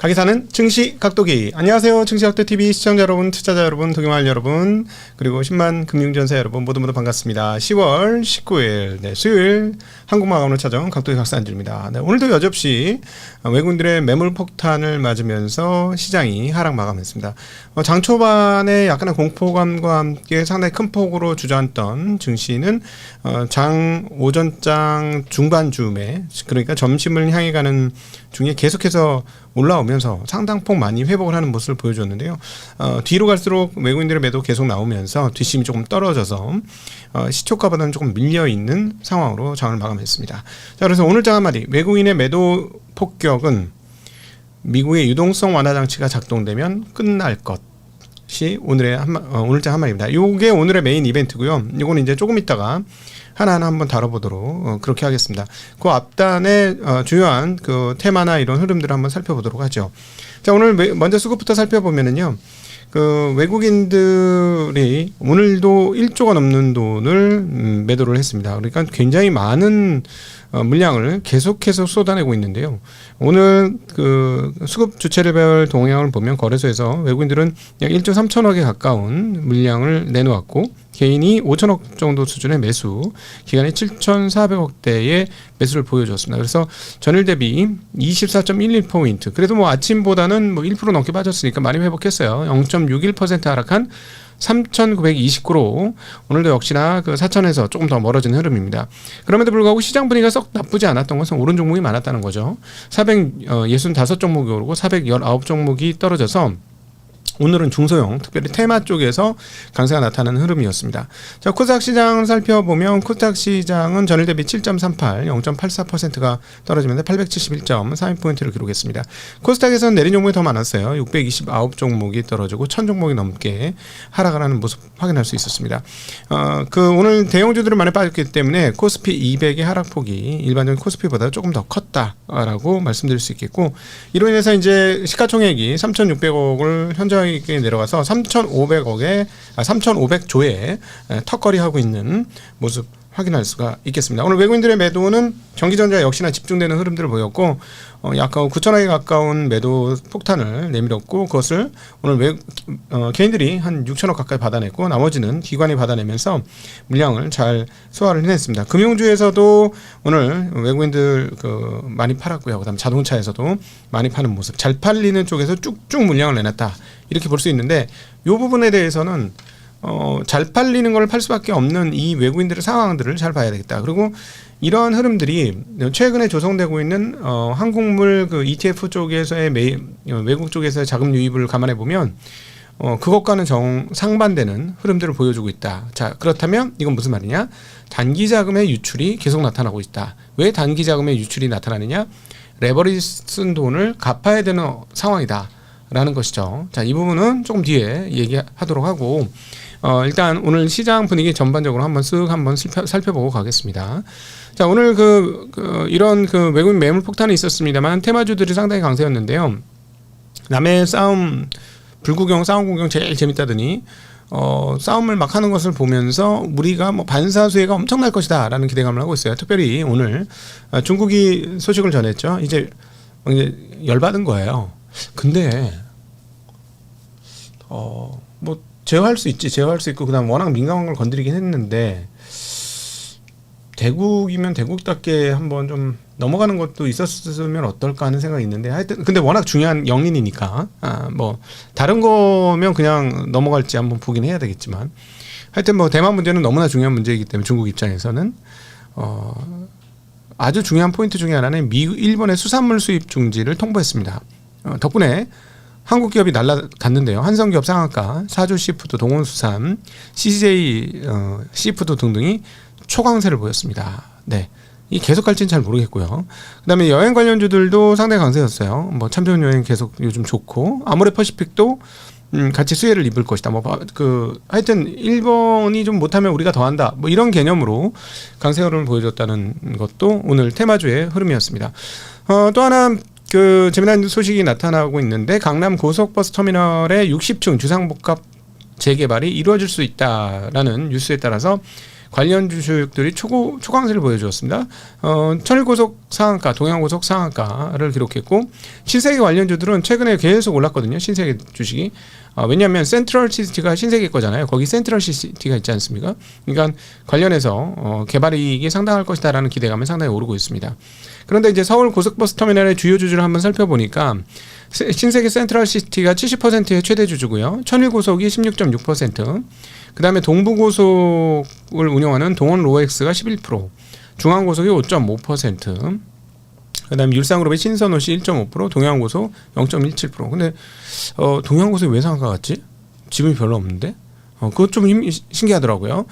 가게 사는 증시 각도기. 안녕하세요. 증시 각도 TV 시청자 여러분, 투자자 여러분, 도경할 여러분, 그리고 10만 금융전사 여러분 모두 반갑습니다. 10월 19일 수요일 한국마감으로 찾아온 각도기 각사 안주입니다. 오늘도 여접시 외국인들의 매물 폭탄을 맞으면서 시장이 하락 마감했습니다. 장 초반에 약간의 공포감과 함께 상당히 큰 폭으로 주저앉던 증시는 장 오전장 중반쯤에, 그러니까 점심을 향해 가는 중에 계속해서 올라오면서 상당폭 많이 회복을 하는 모습을 보여줬는데요. 뒤로 갈수록 외국인들의 매도 계속 나오면서 뒷심이 조금 떨어져서 시초가보다는 조금 밀려있는 상황으로 장을 마감했습니다. 자, 그래서 오늘 장 한마디, 외국인의 매도 폭격은 미국의 유동성 완화 장치가 작동되면 끝날 것이 오늘의 오늘장 한마디입니다. 이게 오늘의 메인 이벤트고요. 이거는 이제 조금 있다가 하나하나 한번 다뤄보도록 그렇게 하겠습니다. 그 앞단에 주요한 그 테마나 이런 흐름들을 한번 살펴보도록 하죠. 자, 오늘 먼저 수급부터 살펴보면은요. 그 외국인들이 오늘도 1조가 넘는 돈을 매도를 했습니다. 그러니까 굉장히 많은 물량을 계속해서 쏟아내고 있는데요. 오늘 그 수급 주체별 동향을 보면 거래소에서 외국인들은 약 1조 3천억에 가까운 물량을 내놓았고, 개인이 5천억 정도 수준의 매수, 기간에 7,400억대의 매수를 보여줬습니다. 그래서 전일 대비 24.11포인트. 그래도 뭐 아침보다는 뭐 1% 넘게 빠졌으니까 많이 회복했어요. 0.61% 하락한 3,929로 오늘도 역시나 그 4천에서 조금 더 멀어진 흐름입니다. 그럼에도 불구하고 시장 분위기가 썩 나쁘지 않았던 것은 오른 종목이 많았다는 거죠. 465종목이 오르고 419종목이 떨어져서 오늘은 중소형, 특별히 테마 쪽에서 강세가 나타나는 흐름이었습니다. 자, 코스닥 시장을 살펴보면 코스닥 시장은 전일 대비 7.38, 0.84%가 떨어지면서 871.32포인트를 기록했습니다. 코스닥에서는 내린 종목이 더 많았어요. 629종목이 떨어지고 1000종목이 넘게 하락을 하는 모습 확인할 수 있었습니다. 오늘 대형주들은 많이 빠졌기 때문에 코스피 200의 하락폭이 일반적인 코스피보다 조금 더 컸다라고 말씀드릴 수 있겠고, 이로 인해서 이제 시가총액이 3,600억을 현저하게 내려가서 3,500조에 턱걸이하고 있는 모습 확인할 수가 있겠습니다. 오늘 외국인들의 매도는 전기전자 역시나 집중되는 흐름들을 보였고, 약 9천억에 가까운 매도 폭탄을 내밀었고, 그것을 오늘 개인들이 한 6천억 가까이 받아냈고, 나머지는 기관이 받아내면서 물량을 잘 소화를 해냈습니다. 금융주에서도 오늘 외국인들 많이 팔았고요. 그다음 자동차에서도 많이 파는 모습, 잘 팔리는 쪽에서 쭉쭉 물량을 내놨다, 이렇게 볼 수 있는데, 이 부분에 대해서는 잘 팔리는 걸 팔 수밖에 없는 이 외국인들의 상황들을 잘 봐야 되겠다. 그리고 이러한 흐름들이 최근에 조성되고 있는 한국물 그 ETF 쪽에서의 외국 쪽에서의 자금 유입을 감안해 보면 그것과는 상반되는 흐름들을 보여주고 있다. 자, 그렇다면 이건 무슨 말이냐? 단기 자금의 유출이 계속 나타나고 있다. 왜 단기 자금의 유출이 나타나느냐? 레버리지 쓴 돈을 갚아야 되는 상황이다 라는 것이죠. 자, 이 부분은 조금 뒤에 얘기하도록 하고, 일단 오늘 시장 분위기 전반적으로 한번 살펴보고 가겠습니다. 자, 오늘 이런 외국인 매물 폭탄이 있었습니다만 테마주들이 상당히 강세였는데요. 남의 싸움, 불구경, 싸움 구경 제일 재밌다더니 싸움을 막 하는 것을 보면서 우리가 뭐 반사수혜가 엄청날 것이다 라는 기대감을 하고 있어요. 특별히 오늘 중국이 소식을 전했죠. 이제 열받은 거예요. 근데 뭐 제어할 수 있고, 그다음 워낙 민감한 걸 건드리긴 했는데, 대국이면 대국답게 한번 좀 넘어가는 것도 있었으면 어떨까 하는 생각이 있는데, 하여튼 근데 워낙 중요한 영린이니까 뭐 다른 거면 그냥 넘어갈지 한번 보긴 해야 되겠지만, 하여튼 뭐 대만 문제는 너무나 중요한 문제이기 때문에 중국 입장에서는 아주 중요한 포인트 중에 하나는 일본의 수산물 수입 중지를 통보했습니다. 덕분에 한국 기업이 날아갔는데요. 한성기업 상한가, 사주 시푸드, 동원수산, CJ 시푸드 등등이 초강세를 보였습니다. 네, 이 계속 갈지는 잘 모르겠고요. 그다음에 여행 관련주들도 상당히 강세였어요. 뭐 참좋은 여행 계속 요즘 좋고, 아모레퍼시픽도 같이 수혜를 입을 것이다. 하여튼 일본이 좀 못하면 우리가 더한다. 뭐 이런 개념으로 강세 흐름을 보여줬다는 것도 오늘 테마주의 흐름이었습니다. 또 하나 재미난 소식이 나타나고 있는데, 강남 고속버스 터미널의 60층 주상복합 재개발이 이루어질 수 있다라는 뉴스에 따라서 관련 주식들이 초강세를 보여주었습니다. 천일고속 상한가, 동양고속 상한가를 기록했고 신세계 관련주들은 최근에 계속 올랐거든요. 신세계 주식이. 왜냐하면 센트럴시티가 신세계 거잖아요. 거기 센트럴시티가 있지 않습니까? 그러니까 관련해서 개발이익이 상당할 것이다라는 기대감은 상당히 오르고 있습니다. 그런데 이제 서울 고속버스 터미널의 주요 주주를 한번 살펴보니까 신세계 센트럴시티가 70%의 최대 주주고요. 천일고속이 16.6%, 그 다음에 동부고속을 운영하는 동원로엑스가 11%, 중앙고속이 5.5%, 그 다음에 율산그룹의 신선호시 1.5%, 동양고속 0.17%. 근데 동양고속이 왜 상한가 같지? 지분이 별로 없는데? 그것 좀 신기하더라고요.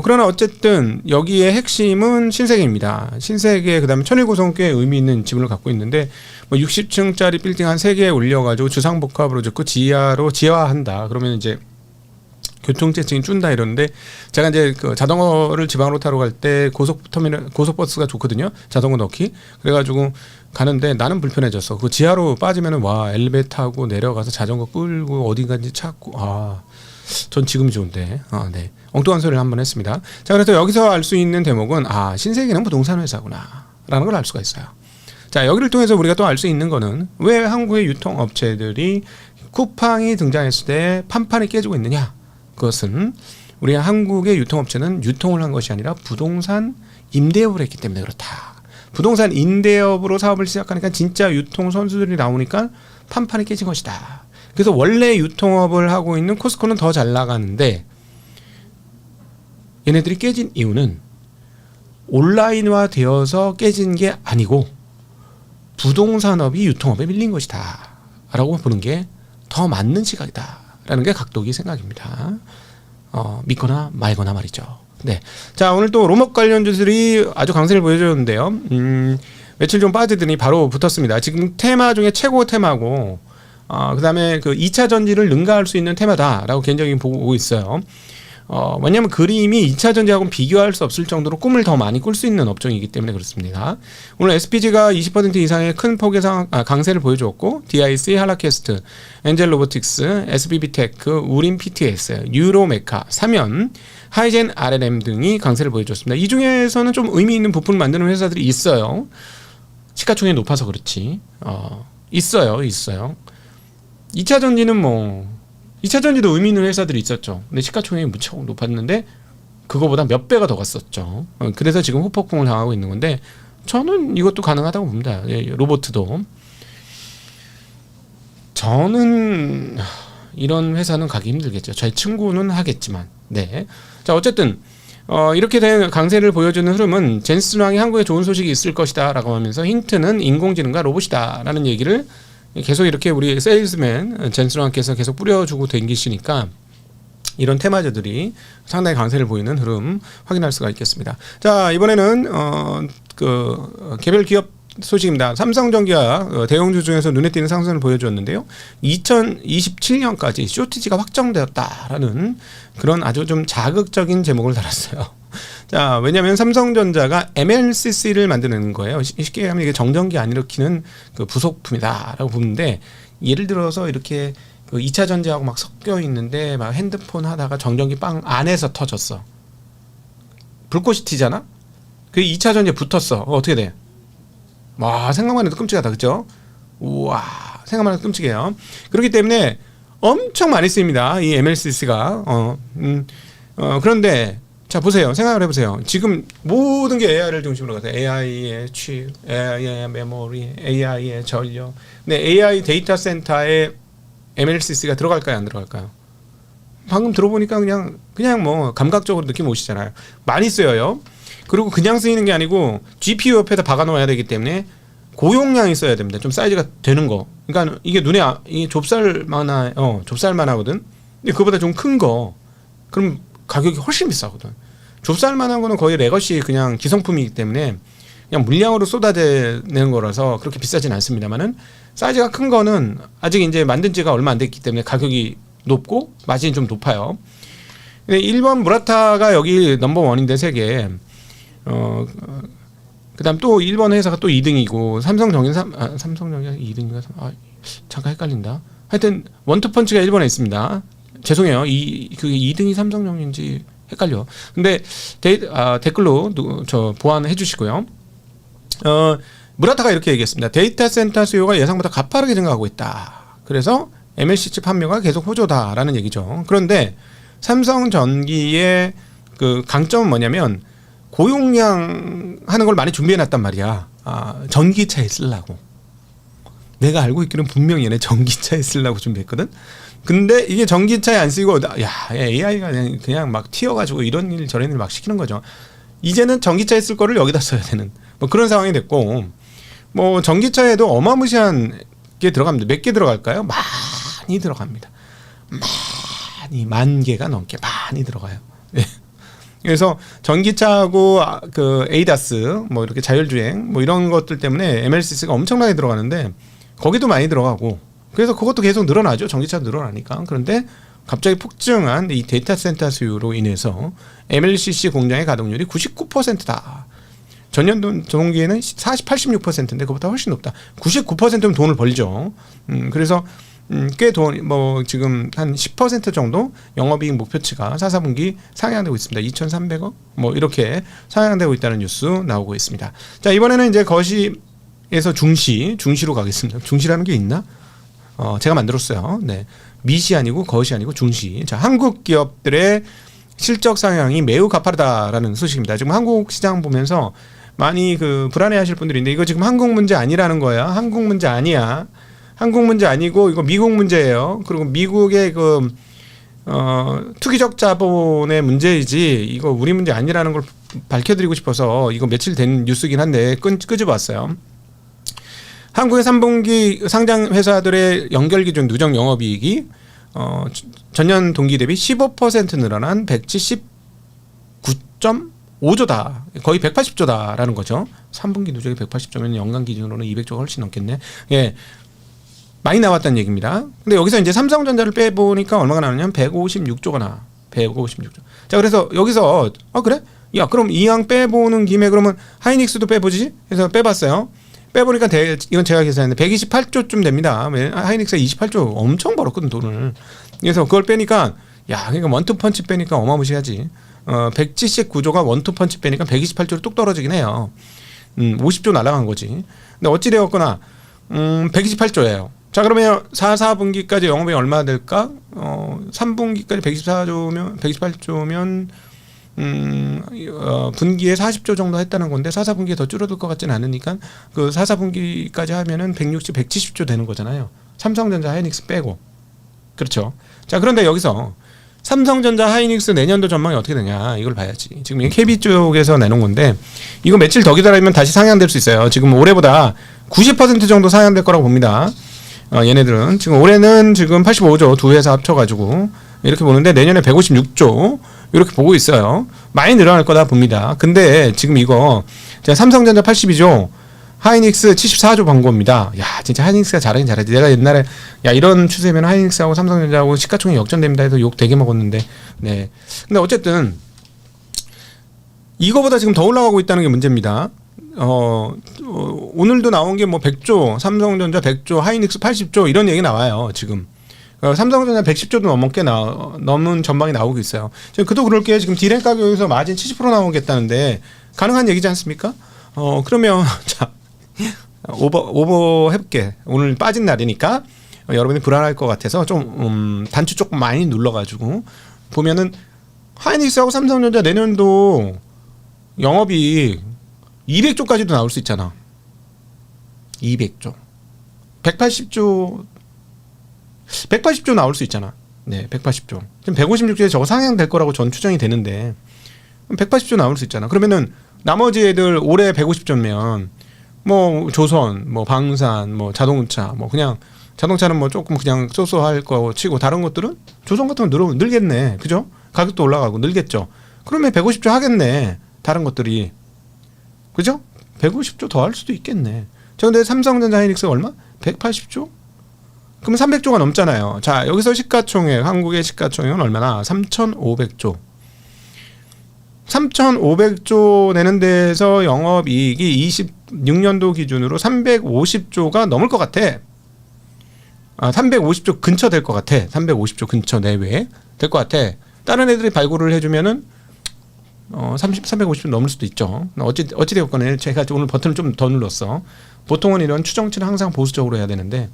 그러나 어쨌든 여기에 핵심은 신세계입니다. 신세계, 그 다음에 천일고속은 꽤 의미 있는 지분을 갖고 있는데, 뭐 60층짜리 빌딩 한 3개 올려가지고 주상복합으로 짓고 지하화한다. 그러면 이제 교통체증이 준다 이러는데, 제가 이제 그 자전거를 지방으로 타러 갈 때 고속버스가 좋거든요. 자전거 넣기. 그래가지고 가는데 나는 불편해졌어. 그 지하로 빠지면은 와, 엘리베이터 타고 내려가서 자전거 끌고 어딘가인지 찾고, 전 지금이 좋은데. 네. 엉뚱한 소리를 한번 했습니다. 자, 그래서 여기서 알 수 있는 대목은 신세계는 부동산 회사구나 라는 걸 알 수가 있어요. 자, 여기를 통해서 우리가 또 알 수 있는 거는 왜 한국의 유통업체들이 쿠팡이 등장했을 때 판판이 깨지고 있느냐. 그것은 우리 한국의 유통업체는 유통을 한 것이 아니라 부동산 임대업을 했기 때문에 그렇다. 부동산 임대업으로 사업을 시작하니까 진짜 유통 선수들이 나오니까 판판이 깨진 것이다. 그래서 원래 유통업을 하고 있는 코스코는 더 잘 나가는데 얘네들이 깨진 이유는 온라인화 되어서 깨진 게 아니고 부동산업이 유통업에 밀린 것이다 라고 보는 게 더 맞는 시각이다 라는 게 각도기 생각입니다. 믿거나 말거나 말이죠. 네. 자, 오늘 또 로봇 관련주들이 아주 강세를 보여줬는데요. 며칠 좀 빠지더니 바로 붙었습니다. 지금 테마 중에 최고 테마고, 그 다음에 그 2차 전지를 능가할 수 있는 테마다라고 개인적인 보고 있어요. 왜냐하면 그림이 2차 전지하고는 비교할 수 없을 정도로 꿈을 더 많이 꿀 수 있는 업종이기 때문에 그렇습니다. 오늘 SPG가 20% 이상의 큰 폭의 강세를 보여주었고, DIC, 할라캐스트, 엔젤로보틱스, SBB테크, 우림 PTS, 유로메카, 사면, 하이젠 RLM 등이 강세를 보여줬습니다. 이 중에서는 좀 의미 있는 부품을 만드는 회사들이 있어요. 시가총액이 높아서 그렇지. 있어요. 2차 전지는 2차 전지도 의미 있는 회사들이 있었죠. 근데 시가총액이 무척 높았는데 그거보다 몇 배가 더 갔었죠. 그래서 지금 후폭풍을 당하고 있는 건데 저는 이것도 가능하다고 봅니다. 로보트도. 저는 이런 회사는 가기 힘들겠죠. 저희 친구는 하겠지만. 네. 자, 어쨌든 이렇게 된 강세를 보여주는 흐름은 젠슨왕이 한국에 좋은 소식이 있을 것이다 라고 하면서 힌트는 인공지능과 로봇이다 라는 얘기를 계속 이렇게 우리 세일즈맨 젠슨왕께서 계속 뿌려주고 댕기시니까 이런 테마주들이 상당히 강세를 보이는 흐름 확인할 수가 있겠습니다. 자, 이번에는 개별 기업 소식입니다. 삼성전기가 대형주 중에서 눈에 띄는 상승을 보여주었는데요. 2027년까지 쇼티지가 확정되었다라는 그런 아주 좀 자극적인 제목을 달았어요. 자, 왜냐하면 삼성전자가 MLCC를 만드는 거예요. 쉽게 얘기하면 이게 정전기 안 일으키는 그 부속품이다라고 보는데, 예를 들어서 이렇게 그 2차 전지하고 막 섞여 있는데 막 핸드폰 하다가 정전기 빵 안에서 터졌어. 불꽃이 튀잖아? 그 2차 전지에 붙었어. 어떻게 돼? 와, 생각만 해도 끔찍하다. 그죠? 우와, 생각만 해도 끔찍해요. 그렇기 때문에 엄청 많이 쓰입니다. 이 MLCC가. 그런데 자, 보세요. 생각을 해보세요. 지금 모든 게 AI를 중심으로 가서 AI의 칩, AI의 메모리, AI의 전력. 근데 AI 데이터 센터에 MLCC가 들어갈까요? 안 들어갈까요? 방금 들어보니까 그냥 뭐 감각적으로 느낌 오시잖아요. 많이 쓰여요. 그리고 그냥 쓰이는 게 아니고 GPU 옆에다 박아 놓아야 되기 때문에 고용량이 써야 됩니다. 좀 사이즈가 되는 거. 그러니까 이게 눈에 이게 좁쌀만 하거든. 근데 그거보다 좀 큰 거. 그럼 가격이 훨씬 비싸거든. 좁쌀만한 거는 거의 레거시 그냥 기성품이기 때문에 그냥 물량으로 쏟아내는 거라서 그렇게 비싸진 않습니다만은, 사이즈가 큰 거는 아직 이제 만든 지가 얼마 안 됐기 때문에 가격이 높고 마진이 좀 높아요. 근데 일본 무라타가 여기 넘버원인데 세계. 그다음 또 일본 회사가 또 2등이고 삼성전기 2등인가? 잠깐 헷갈린다. 하여튼 원투펀치가 일본에 있습니다. 죄송해요. 그게 2등이 삼성전기인지 헷갈려. 근데 댓글로 저 보완해 주시고요. 무라타가 이렇게 얘기했습니다. 데이터 센터 수요가 예상보다 가파르게 증가하고 있다. 그래서 MLCC 판매가 계속 호조다라는 얘기죠. 그런데 삼성전기의 그 강점은 뭐냐면 고용량 하는 걸 많이 준비해놨단 말이야. 전기차에 쓰려고. 내가 알고 있기로는 분명히 얘네 전기차에 쓰려고 준비했거든. 근데 이게 전기차에 안 쓰이고 AI가 그냥 막 튀어가지고 이런 일 저런 일 막 시키는 거죠. 이제는 전기차에 쓸 거를 여기다 써야 되는 뭐 그런 상황이 됐고, 뭐 전기차에도 어마무시한 게 들어갑니다. 몇 개 들어갈까요? 많이 들어갑니다. 만 개가 넘게 많이 들어가요. 네. 그래서 전기차하고 그 ADAS 뭐 이렇게 자율주행 뭐 이런 것들 때문에 MLCC가 엄청나게 들어가는데 거기도 많이 들어가고, 그래서 그것도 계속 늘어나죠. 전기차도 늘어나니까. 그런데 갑자기 폭증한 이 데이터 센터 수요로 인해서 MLCC 공장의 가동률이 99%다. 전년도 동기에는 86%인데 그보다 훨씬 높다. 99%면 돈을 벌죠. 그래서 꽤 지금 한 10% 정도 영업이익 목표치가 4분기 상향되고 있습니다. 2,300억 뭐 이렇게 상향되고 있다는 뉴스 나오고 있습니다. 자, 이번에는 이제 거시에서 중시로 가겠습니다. 중시라는 게 있나? 제가 만들었어요. 네. 미시 아니고 거시 아니고 중시. 자, 한국 기업들의 실적 상향이 매우 가파르다라는 소식입니다. 지금 한국 시장 보면서 많이 그 불안해하실 분들이 있는데, 이거 지금 한국 문제 아니라는 거야. 한국 문제 아니야. 한국 문제 아니고 이거 미국 문제예요. 그리고 미국의 그 투기적 자본의 문제이지 이거 우리 문제 아니라는 걸 밝혀드리고 싶어서 이거 며칠 된 뉴스긴 한데 끄집어왔어요. 한국의 3분기 상장 회사들의 연결 기준 누적 영업이익이 전년 동기 대비 15% 늘어난 179.5조다. 거의 180조다라는 거죠. 3분기 누적이 180조면 연간 기준으로는 200조가 훨씬 넘겠네. 예. 많이 나왔다는 얘기입니다. 근데 여기서 이제 삼성전자를 빼보니까 얼마가 나오냐면 156조가 나와. 156조. 자, 그래서 여기서 그래? 야, 그럼 이왕 빼보는 김에 그러면 하이닉스도 빼보지? 그래서 빼봤어요. 빼보니까 이건 제가 계산했는데 128조쯤 됩니다. 하이닉스가 28조 엄청 벌었거든, 돈을. 그래서 그걸 빼니까 그러니까 원투펀치 빼니까 어마무시하지. 179조가 원투펀치 빼니까 128조로 뚝 떨어지긴 해요. 50조 날아간 거지. 근데 어찌되었거나 128조예요. 자, 그러면 4분기까지 영업이익 얼마 될까? 3분기까지 128조면 분기에 40조 정도 했다는 건데 4분기에 더 줄어들 것 같지는 않으니까 그 4분기까지 하면은 160, 170조 되는 거잖아요. 삼성전자, 하이닉스 빼고. 그렇죠. 자, 그런데 여기서 삼성전자, 하이닉스 내년도 전망이 어떻게 되냐 이걸 봐야지. 지금 이게 KB 쪽에서 내놓은 건데 이거 며칠 더 기다리면 다시 상향될 수 있어요. 지금 올해보다 90% 정도 상향될 거라고 봅니다. 얘네들은 지금 올해는 지금 85조 두 회사 합쳐가지고 이렇게 보는데 내년에 156조 이렇게 보고 있어요. 많이 늘어날 거다 봅니다. 근데 지금 이거 제가 삼성전자 82조, 하이닉스 74조 본 겁니다. 야, 진짜 하이닉스가 잘하긴 잘하지. 내가 옛날에 이런 추세면 하이닉스하고 삼성전자하고 시가총액 역전됩니다 해서 욕 되게 먹었는데, 네. 근데 어쨌든 이거보다 지금 더 올라가고 있다는 게 문제입니다. 오늘도 나온 게 뭐 100조, 삼성전자 100조, 하이닉스 80조 이런 얘기 나와요, 지금. 삼성전자 110조도 넘은 전망이 나오고 있어요. 지금 그도 그럴 게 지금 디램 가격에서 마진 70% 나오겠다는데 가능한 얘기지 않습니까? 그러면 자, 오버 해볼게. 오늘 빠진 날이니까 여러분이 불안할 것 같아서 좀 단추 조금 많이 눌러가지고 보면은 하이닉스하고 삼성전자 내년도 영업이 200조까지도 나올 수 있잖아. 200조. 180조 나올 수 있잖아. 네, 180조. 지금 156조에 저거 상향될 거라고 전 추정이 되는데 180조 나올 수 있잖아. 그러면은 나머지 애들 올해 150조면 뭐 조선, 뭐 방산, 뭐 자동차, 뭐 그냥 자동차는 뭐 조금 그냥 쏘쏘할 거 치고 다른 것들은 조선 같은 거 늘겠네. 그죠? 가격도 올라가고 늘겠죠. 그러면 150조 하겠네. 다른 것들이. 그죠? 150조 더 할 수도 있겠네. 저 근데 삼성전자 하이닉스 얼마? 180조? 그럼 300조가 넘잖아요. 자, 여기서 시가총액, 한국의 시가총액은 얼마나? 3,500조. 3,500조 내는 데서 영업이익이 26년도 기준으로 350조가 넘을 것 같아. 350조 근처 될 것 같아. 350조 근처 내외에 될 것 같아. 다른 애들이 발굴을 해주면은 350은 넘을 수도 있죠. 어찌되었거나 제가 오늘 버튼을 좀 더 눌렀어. 보통은 이런 추정치는 항상 보수적으로 해야 되는데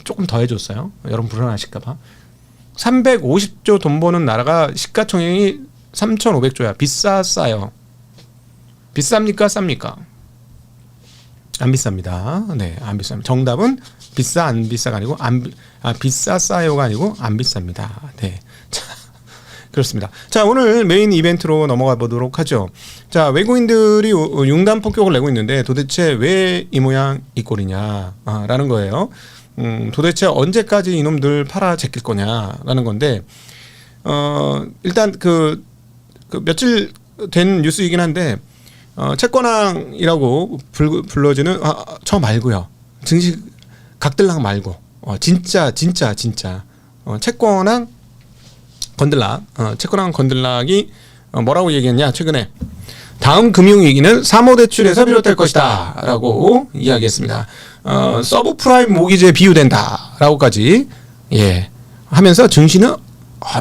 조금 더 해줬어요. 여러분 불안하실까봐. 350조 돈 버는 나라가 시가총액이 3,500조야. 비쌌어요. 비쌉니까? 쌉니까? 안 비쌉니다. 네, 안 비쌉니다. 정답은 비싸 안 비싸가 아니고 비쌌어요가 아니고 안 비쌉니다. 네, 자, 그렇습니다. 자, 오늘 메인 이벤트로 넘어가 보도록 하죠. 자, 외국인들이 융단 폭격을 내고 있는데 도대체 왜 이 모양 이 꼴이냐라는 거예요. 도대체 언제까지 이놈들 팔아 제낄 거냐라는 건데 일단 그 며칠 된 뉴스이긴 한데 채권왕이라고 불러지는 저 말고요. 증시 각들락 말고 진짜 채권왕 건들락이 뭐라고 얘기했냐 최근에 다음 금융위기는 사모대출에서 비롯될 것이다 라고 이야기했습니다. 서브프라임 모기지에 비유된다 라고까지 하면서 증시는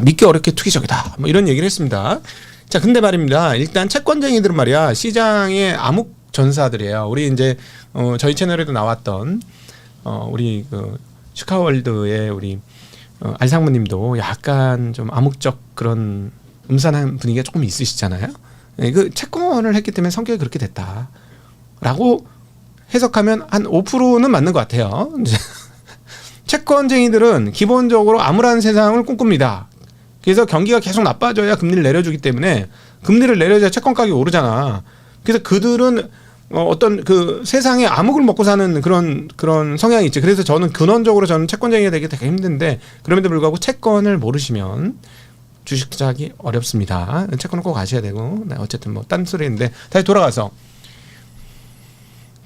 믿기 어렵게 투기적이다 뭐 이런 얘기를 했습니다. 자, 근데 말입니다. 일단 채권쟁이들은 말이야 시장의 암흑 전사들이에요. 우리 이제 저희 채널에도 나왔던 우리 그 슈카월드의 우리 알상무님도 약간 좀 암흑적 그런 음산한 분위기가 조금 있으시잖아요. 그 채권을 했기 때문에 성격이 그렇게 됐다라고 해석하면 한 5%는 맞는 것 같아요. 채권쟁이들은 기본적으로 암울한 세상을 꿈꿉니다. 그래서 경기가 계속 나빠져야 금리를 내려주기 때문에 금리를 내려줘야 채권 가격이 오르잖아. 그래서 그들은 어떤 그 세상에 암흑을 먹고 사는 그런 성향이 있지. 그래서 저는 근원적으로 저는 채권쟁이가 되기 되게 힘든데 그럼에도 불구하고 채권을 모르시면 주식 투자하기 어렵습니다. 채권은 꼭 아셔야 되고 어쨌든 뭐 딴소리인데 다시 돌아가서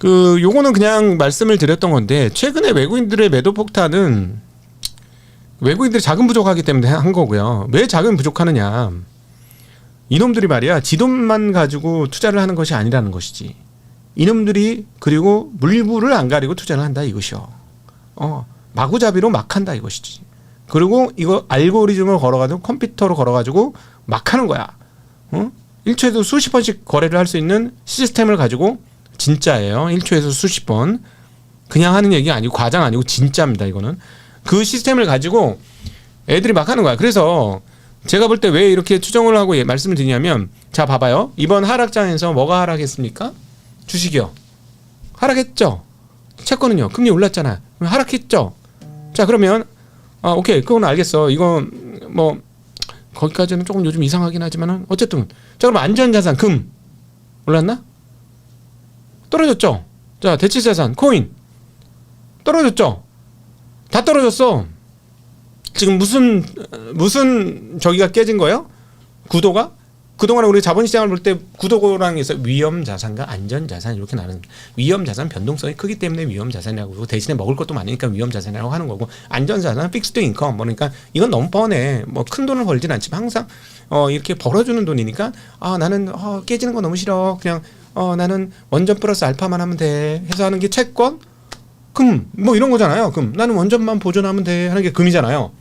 요거는 그냥 말씀을 드렸던 건데 최근에 외국인들의 매도 폭탄은 외국인들이 자금 부족하기 때문에 한 거고요. 왜 자금 부족하느냐? 이놈들이 말이야 지 돈만 가지고 투자를 하는 것이 아니라는 것이지. 이놈들이 그리고 물불을 안 가리고 투자를 한다 이것이요. 마구잡이로 막 한다 이것이지. 그리고 이거 알고리즘을 걸어가지고 컴퓨터로 걸어가지고 막 하는 거야. 1초에도 수십 번씩 거래를 할 수 있는 시스템을 가지고 진짜예요. 1초에서 수십 번. 그냥 하는 얘기 아니고 과장 아니고 진짜입니다. 이거는. 그 시스템을 가지고 애들이 막 하는 거야. 그래서 제가 볼 때 왜 이렇게 추정을 하고 말씀을 드리냐면 자 봐봐요. 이번 하락장에서 뭐가 하락했습니까? 주식이요. 하락했죠. 채권은요. 금리 올랐잖아. 하락했죠. 자 그러면 오케이 그건 알겠어. 이건 뭐 거기까지는 조금 요즘 이상하긴 하지만은 어쨌든 자 그럼 안전자산 금 올랐나? 떨어졌죠. 자 대체자산 코인 떨어졌죠. 다 떨어졌어. 지금 무슨 저기가 깨진 거예요? 구도가? 그동안에 우리 자본시장을 볼 때 구도랑 해서 위험자산과 안전자산 이렇게 나는 위험자산 변동성이 크기 때문에 위험자산이라고 그러고 대신에 먹을 것도 많으니까 위험자산이라고 하는 거고 안전자산은 픽스드 인컴 그러니까 이건 너무 뻔해. 뭐 큰 돈을 벌진 않지만 항상 이렇게 벌어주는 돈이니까 나는 깨지는 거 너무 싫어. 그냥 나는 원전 플러스 알파만 하면 돼 해서 하는 게 채권 금 뭐 이런 거잖아요. 금 나는 원전만 보존하면 돼 하는 게 금이잖아요.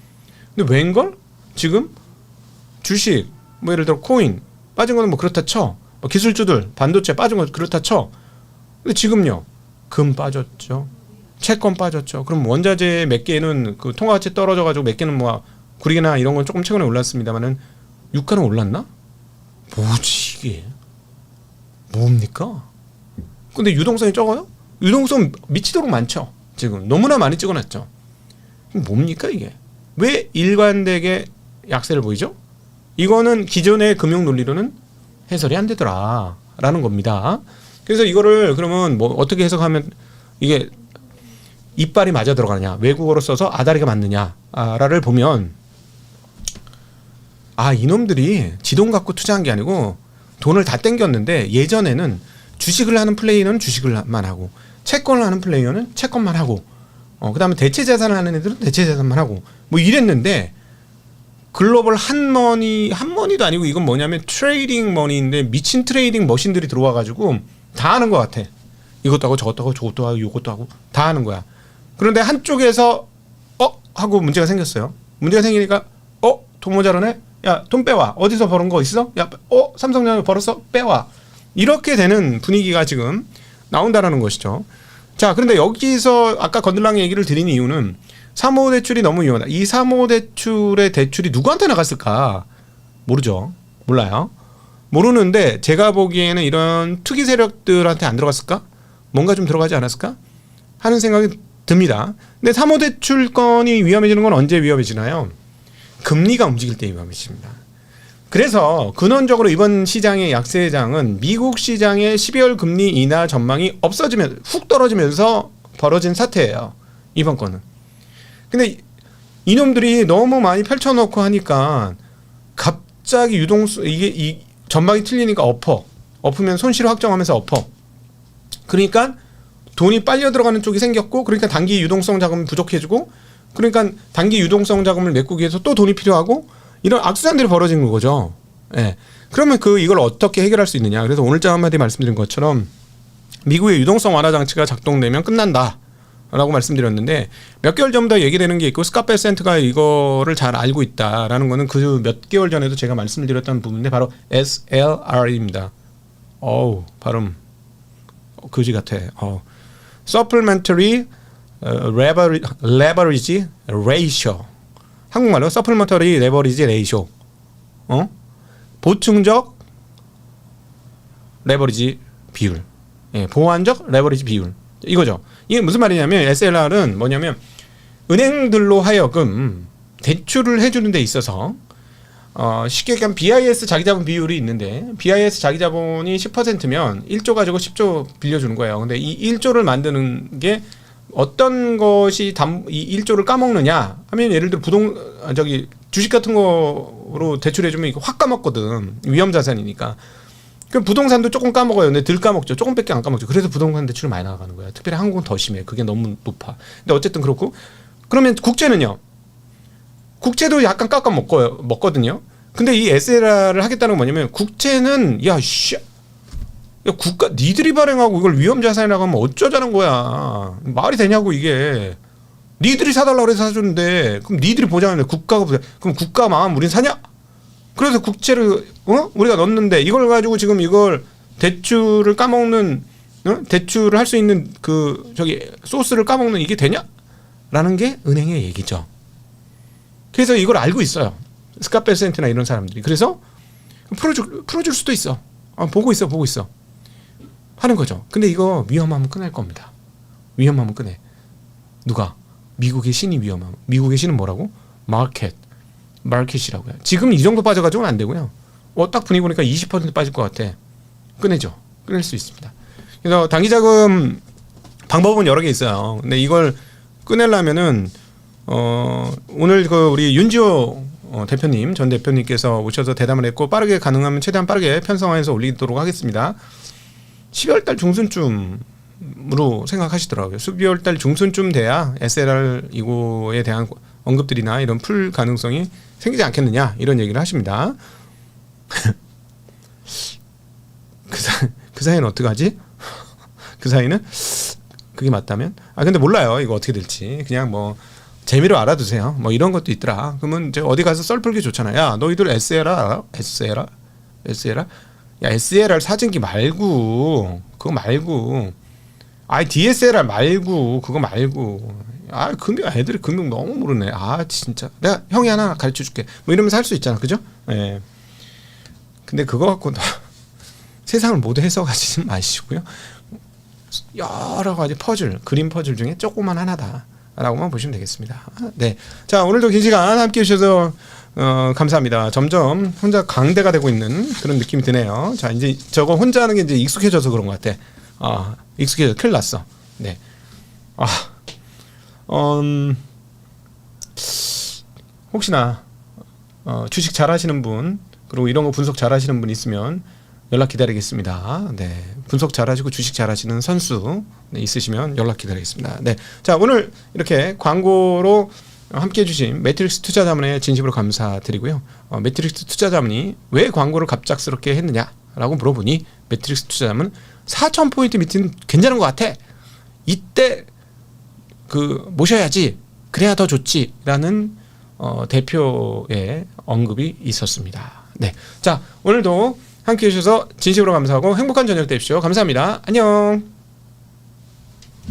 근데 웬걸? 지금 주식 뭐 예를 들어 코인 빠진 거는 뭐 그렇다 쳐. 기술주들 반도체 빠진 거 그렇다 쳐. 근데 지금요. 금 빠졌죠. 채권 빠졌죠. 그럼 원자재 몇 개는 그 통화가치 떨어져 가지고 몇 개는 뭐 구리나 이런 건 조금 최근에 올랐습니다만은 유가는 올랐나? 뭐지 이게? 뭡니까? 근데 유동성이 적어요? 유동성 미치도록 많죠. 지금 너무나 많이 찍어놨죠. 뭡니까 이게? 왜 일관되게 약세를 보이죠? 이거는 기존의 금융 논리로는 해설이 안 되더라라는 겁니다. 그래서 이거를 그러면 뭐 어떻게 해석하면 이게 이빨이 맞아 들어가느냐, 외국어로 써서 아다리가 맞느냐를 보면 이놈들이 지돈 갖고 투자한 게 아니고 돈을 다 땡겼는데 예전에는 주식을 하는 플레이어는 주식을만 하고 채권을 하는 플레이어는 채권만 하고 그다음에 대체 자산을 하는 애들은 대체 자산만 하고 뭐 이랬는데 글로벌 한머니도 아니고 이건 뭐냐면 트레이딩 머니인데 미친 트레이딩 머신들이 들어와가지고 다 하는 것 같아. 이것도 하고 저것도 하고 저것도 하고 이것도 하고 다 하는 거야. 그런데 한쪽에서 하고 문제가 생겼어요. 문제가 생기니까 돈 모자라네? 야, 돈 빼와. 어디서 벌은 거 있어? 야, 삼성전자 벌었어? 빼와. 이렇게 되는 분위기가 지금 나온다라는 것이죠. 자, 그런데 여기서 아까 건들랑 얘기를 드린 이유는 사모대출이 너무 위험하다. 이 사모대출의 대출이 누구한테 나갔을까? 모르죠. 몰라요. 모르는데 제가 보기에는 이런 투기 세력들한테 안 들어갔을까? 뭔가 좀 들어가지 않았을까? 하는 생각이 듭니다. 근데 사모대출권이 위험해지는 건 언제 위험해지나요? 금리가 움직일 때 위험해집니다. 그래서 근원적으로 이번 시장의 약세장은 미국 시장의 12월 금리 인하 전망이 없어지면 훅 떨어지면서 벌어진 사태예요. 이번 거는. 근데 이놈들이 너무 많이 펼쳐놓고 하니까 갑자기 이게 전망이 틀리니까 엎으면 손실을 확정하면서 엎어. 그러니까 돈이 빨려 들어가는 쪽이 생겼고, 그러니까 단기 유동성 자금이 부족해지고, 그러니까 단기 유동성 자금을 메꾸기 위해서 또 돈이 필요하고, 이런 악순환들이 벌어지는 거죠. 예. 그러면 이걸 어떻게 해결할 수 있느냐. 그래서 오늘자 한마디 말씀드린 것처럼 미국의 유동성 완화 장치가 작동되면 끝난다 라고 말씀드렸는데, 몇 개월 전부터 얘기되는 게 있고 스카페센트가 이거를 잘 알고 있다라는 거는 그 몇 개월 전에도 제가 말씀드렸던 부분인데, 바로 SLR입니다. 발음 그지 같아. Supplementary Leverage Ratio. 한국말로 Supplementary Leverage Ratio. 보충적 레버리지 비율. 예, 보완적 레버리지 비율. 이거죠. 이게 무슨 말이냐면 SLR은 뭐냐면 은행들로 하여금 대출을 해주는 데 있어서 쉽게 얘기하면 BIS 자기자본 비율이 있는데, BIS 자기자본이 10%면 1조 가지고 10조 빌려주는 거예요. 근데 이 1조를 만드는 게 어떤 것이 이 1조를 까먹느냐 하면, 예를 들어 주식 같은 거로 대출해주면 이거 확 까먹거든. 위험 자산이니까. 그럼 부동산도 조금 까먹어요. 근데 덜 까먹죠. 조금밖에 안 까먹죠. 그래서 부동산 대출이 많이 나가는 거야. 특별히 한국은 더 심해. 그게 너무 높아. 근데 어쨌든 그렇고, 그러면 국채는요. 국채도 약간 깎아 먹거든요. 근데 이 SLR을 하겠다는 건 뭐냐면, 국채는 야 국가 니들이 발행하고 이걸 위험 자산이라고 하면 어쩌자는 거야. 말이 되냐고 이게. 니들이 사달라고 해서 사주는데, 그럼 니들이 보장하는데 국가가 그럼 국가 망하면 우린 사냐? 그래서 국채를 우리가 넣는데, 이걸 가지고 지금 이걸 대출을 까먹는, 대출을 할 수 있는 소스를 까먹는 이게 되냐? 라는 게 은행의 얘기죠. 그래서 이걸 알고 있어요. 스카페센트나 이런 사람들이. 그래서 풀어줄 수도 있어. 보고 있어. 하는 거죠. 근데 이거 위험하면 끝날 겁니다. 위험하면 끝내. 누가? 미국의 신이 위험함. 미국의 신은 뭐라고? 마켓이라고요. 지금 이 정도 빠져가지고는 안 되고요. 딱 분위기 보니까 20% 빠질 것 같아. 끝내죠. 끝낼 수 있습니다. 그래서 단기자금 방법은 여러 개 있어요. 근데 이걸 끝내려면은 오늘 우리 윤지호 대표님, 전 대표님께서 오셔서 대담을 했고, 빠르게 가능하면 최대한 빠르게 편성해서 올리도록 하겠습니다. 12월 달 중순쯤으로 생각하시더라고요. 12월 달 중순쯤 돼야 SLR 이거에 대한 언급들이나 이런 풀 가능성이 생기지 않겠느냐, 이런 얘기를 하십니다. 그 사이는 어떡하지? 그 사이는 그게 맞다면? 근데 몰라요. 이거 어떻게 될지. 그냥 재미로 알아두세요. 이런 것도 있더라. 그러면 이제 어디 가서 썰 풀기 좋잖아. 야, 너희들 SLR 알아? SLR? 야, SLR 사진기 말고, 그거 말고. DSLR 말고, 그거 말고. 애들이 금융 너무 모르네. 진짜. 내가 형이 하나 가르쳐 줄게. 이러면서 할 수 있잖아. 그죠? 예. 근데 그거 갖고 세상을 모두 해석하지 마시고요. 여러 가지 그림 퍼즐 중에 조그만 하나다 라고만 보시면 되겠습니다. 네. 자, 오늘도 긴 시간 함께 해주셔서 감사합니다. 점점 혼자 강대가 되고 있는 그런 느낌이 드네요. 자, 이제 저거 혼자 하는 게 이제 익숙해져서 그런 것 같아. 익숙해져. 큰일 났어. 네. 혹시나 주식 잘 하시는 분, 그리고 이런 거 분석 잘 하시는 분 있으면 연락 기다리겠습니다. 네. 분석 잘 하시고 주식 잘 하시는 선수 있으시면 연락 기다리겠습니다. 네. 자, 오늘 이렇게 광고로 함께 해주신 매트릭스 투자자문에 진심으로 감사드리고요. 매트릭스 투자자문이 왜 광고를 갑작스럽게 했느냐라고 물어보니, 매트릭스 투자자문 4,000포인트 밑은 괜찮은 것 같아. 이때 모셔야지. 그래야 더 좋지. 라는 대표의 언급이 있었습니다. 네, 자 오늘도 함께해 주셔서 진심으로 감사하고 행복한 저녁 되십시오. 감사합니다. 안녕.